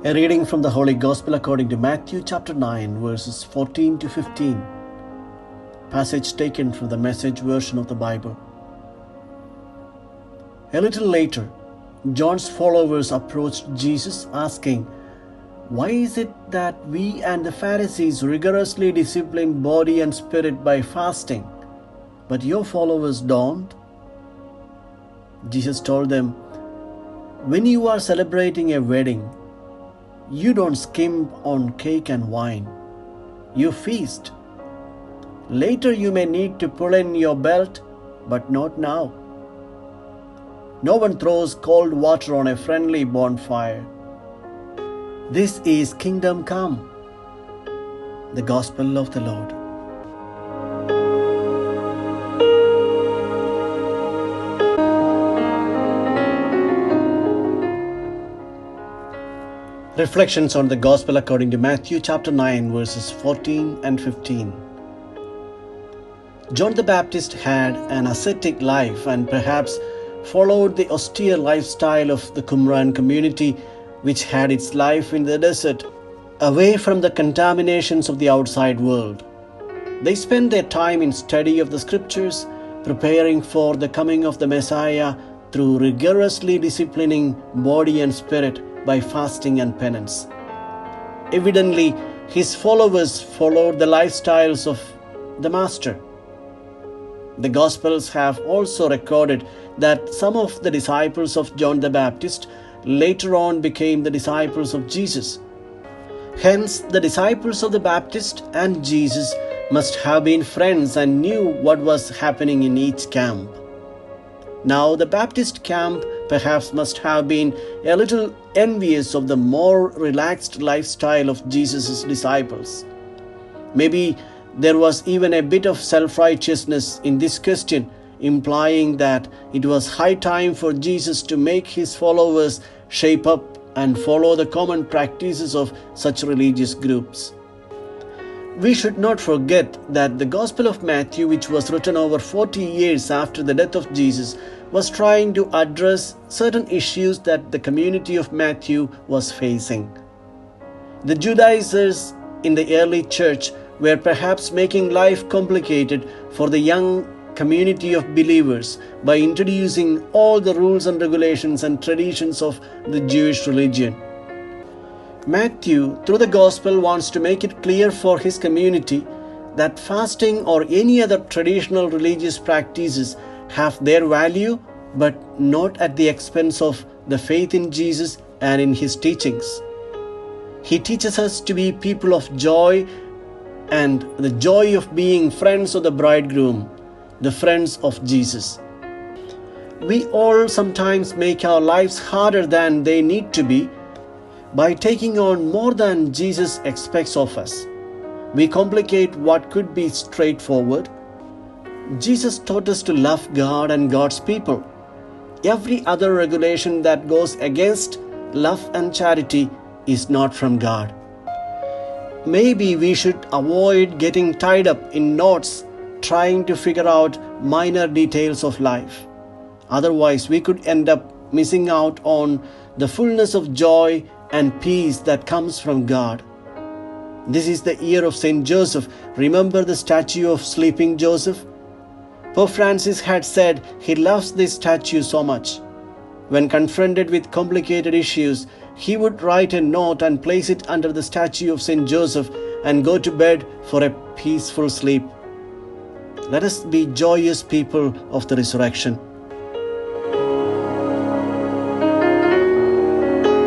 A reading from the Holy Gospel according to Matthew chapter 9 verses 14 to 15. Passage taken from the Message version of the Bible. A little later, John's followers approached Jesus asking, "Why is it that we and the Pharisees rigorously discipline body and spirit by fasting, but your followers don't?" Jesus told them, "When you are celebrating a wedding, you don't skimp on cake and wine. You feast. Later you may need to pull in your belt, but not now. No one throws cold water on a friendly bonfire. This is kingdom come." The Gospel of the Lord. Reflections on the Gospel according to Matthew chapter 9 verses 14 and 15. John the Baptist had an ascetic life and perhaps followed the austere lifestyle of the Qumran community, which had its life in the desert, away from the contaminations of the outside world. They spent their time in study of the scriptures, preparing for the coming of the Messiah through rigorously disciplining body and spirit by fasting and penance. Evidently, his followers followed the lifestyles of the Master. The Gospels have also recorded that some of the disciples of John the Baptist later on became the disciples of Jesus. Hence, the disciples of the Baptist and Jesus must have been friends and knew what was happening in each camp. Now, the Baptist camp perhaps must have been a little envious of the more relaxed lifestyle of Jesus' disciples. Maybe there was even a bit of self-righteousness in this question, implying that it was high time for Jesus to make his followers shape up and follow the common practices of such religious groups. We should not forget that the Gospel of Matthew, which was written over 40 years after the death of Jesus, was trying to address certain issues that the community of Matthew was facing. The Judaizers in the early church were perhaps making life complicated for the young community of believers by introducing all the rules and regulations and traditions of the Jewish religion. Matthew, through the Gospel, wants to make it clear for his community that fasting or any other traditional religious practices have their value, but not at the expense of the faith in Jesus and in his teachings. He teaches us to be people of joy and the joy of being friends of the bridegroom, the friends of Jesus. We all sometimes make our lives harder than they need to be by taking on more than Jesus expects of us. We complicate what could be straightforward. Jesus taught us to love God and God's people. Every other regulation that goes against love and charity is not from God. Maybe we should avoid getting tied up in knots trying to figure out minor details of life. Otherwise, we could end up missing out on the fullness of joy and peace that comes from God. This is the year of Saint Joseph. Remember the statue of sleeping Joseph? Pope Francis had said he loves this statue so much. When confronted with complicated issues, he would write a note and place it under the statue of Saint Joseph and go to bed for a peaceful sleep. Let us be joyous people of the resurrection.